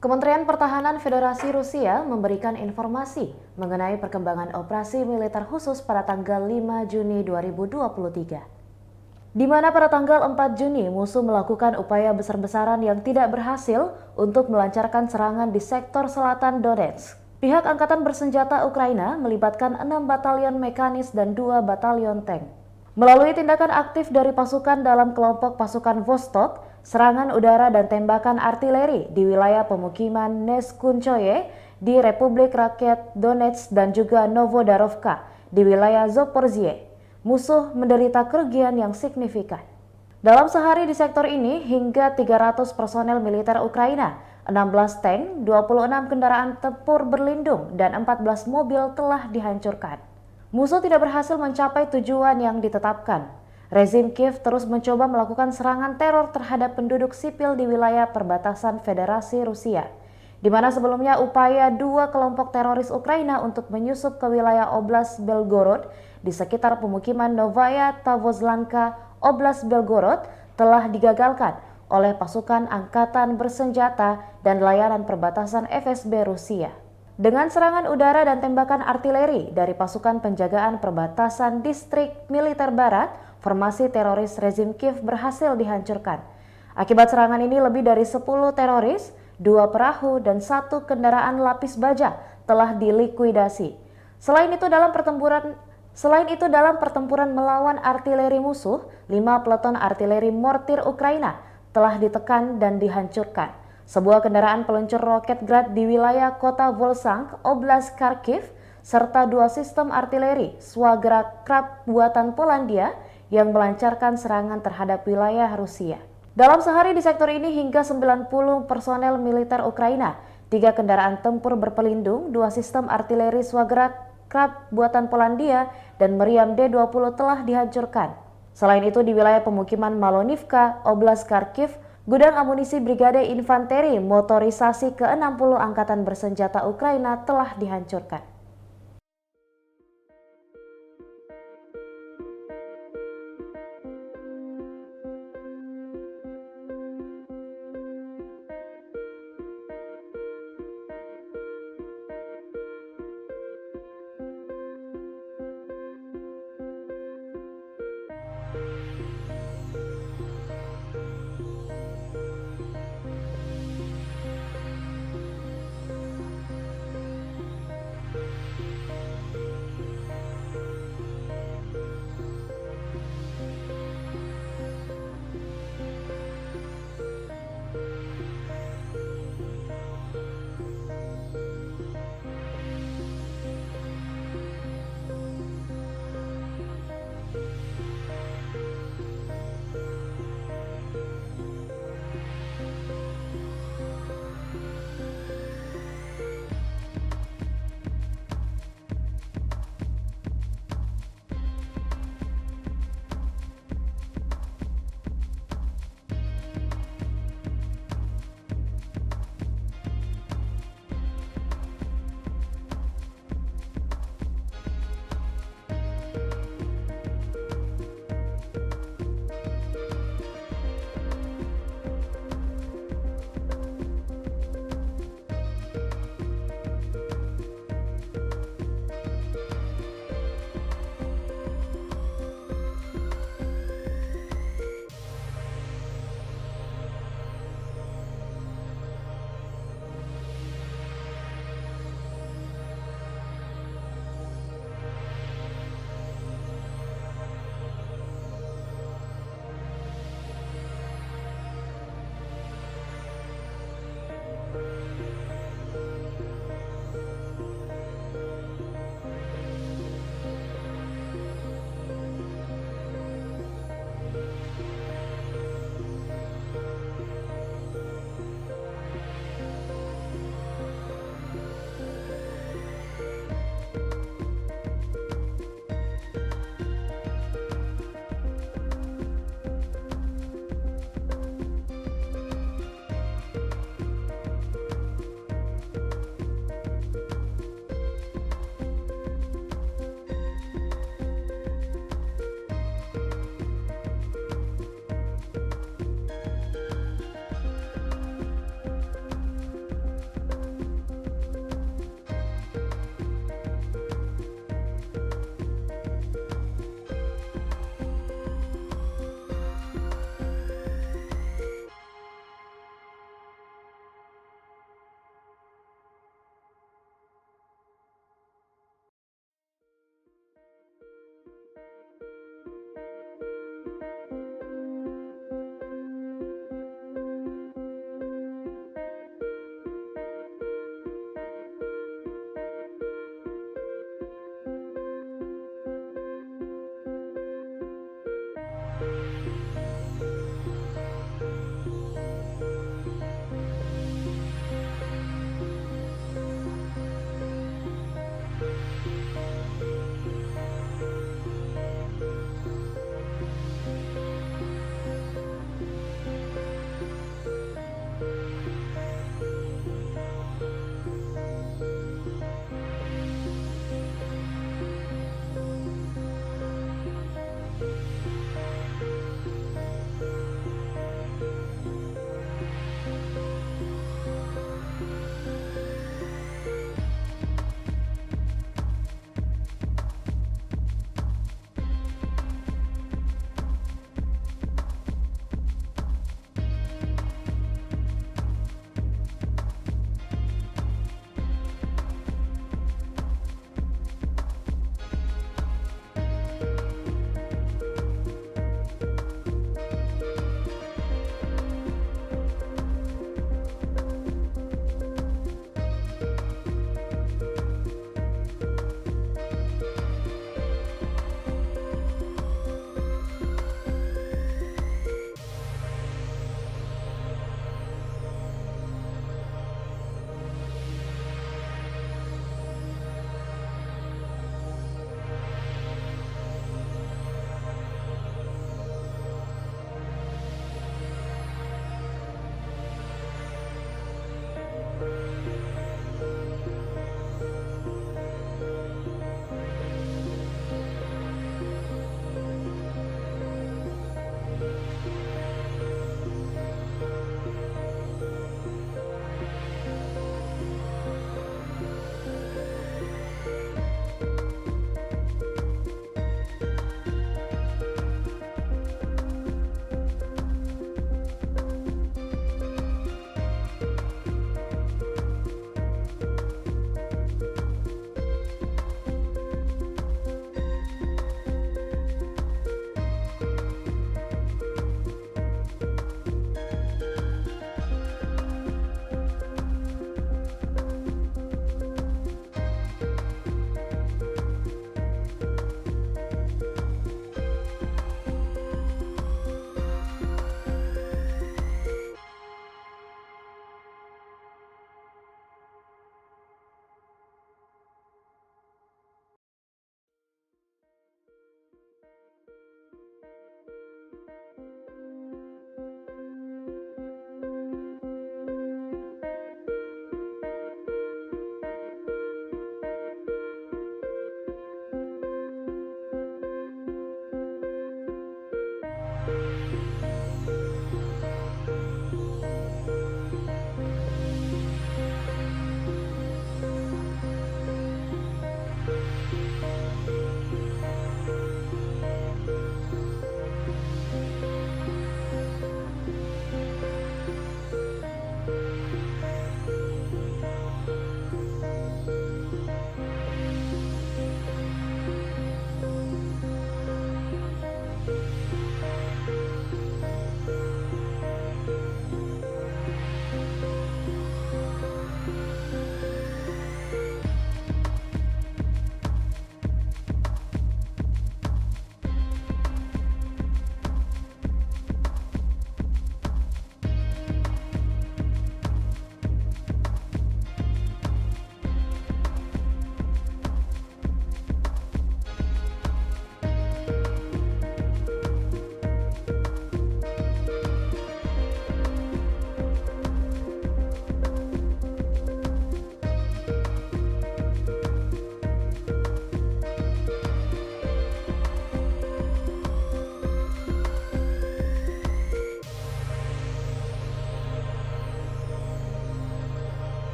Kementerian Pertahanan Federasi Rusia memberikan informasi mengenai perkembangan operasi militer khusus pada tanggal 5 Juni 2023. Di mana pada tanggal 4 Juni musuh melakukan upaya besar-besaran yang tidak berhasil untuk melancarkan serangan di sektor selatan Donetsk. Pihak Angkatan Bersenjata Ukraina melibatkan 6 batalion mekanis dan 2 batalion tank. Melalui tindakan aktif dari pasukan dalam kelompok pasukan Vostok, serangan udara dan tembakan artileri di wilayah pemukiman Neskunchoye di Republik Rakyat Donetsk dan juga Novodarovka di wilayah Zaporizhzhia, musuh menderita kerugian yang signifikan. Dalam sehari di sektor ini, hingga 300 personel militer Ukraina, 16 tank, 26 kendaraan tempur berlindung, dan 14 mobil telah dihancurkan. Musuh tidak berhasil mencapai tujuan yang ditetapkan. Rezim Kiev terus mencoba melakukan serangan teror terhadap penduduk sipil di wilayah perbatasan Federasi Rusia, di mana sebelumnya upaya 2 kelompok teroris Ukraina untuk menyusup ke wilayah Oblast Belgorod di sekitar pemukiman Novaya Tavozlanka, Oblast Belgorod telah digagalkan oleh pasukan angkatan bersenjata dan layanan perbatasan FSB Rusia. Dengan serangan udara dan tembakan artileri dari pasukan penjagaan perbatasan distrik militer barat, formasi teroris rezim Kiev berhasil dihancurkan. Akibat serangan ini lebih dari 10 teroris, 2 perahu dan 1 kendaraan lapis baja telah dilikuidasi. Selain itu dalam pertempuran melawan artileri musuh, 5 peleton artileri mortir Ukraina telah ditekan dan dihancurkan. Sebuah kendaraan peluncur roket Grad di wilayah kota Volsank, Oblast Kharkiv, serta 2 sistem artileri Swagra Krab buatan Polandia yang melancarkan serangan terhadap wilayah Rusia. Dalam sehari di sektor ini hingga 90 personel militer Ukraina, 3 kendaraan tempur berpelindung, 2 sistem artileri Swagra Krab buatan Polandia, dan meriam D-20 telah dihancurkan. Selain itu di wilayah pemukiman Malonivka, Oblast Kharkiv, gudang amunisi Brigade Infanteri Motorisasi ke-60 Angkatan Bersenjata Ukraina telah dihancurkan.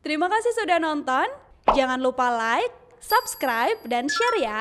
Terima kasih sudah nonton. Jangan lupa like, subscribe, dan share ya.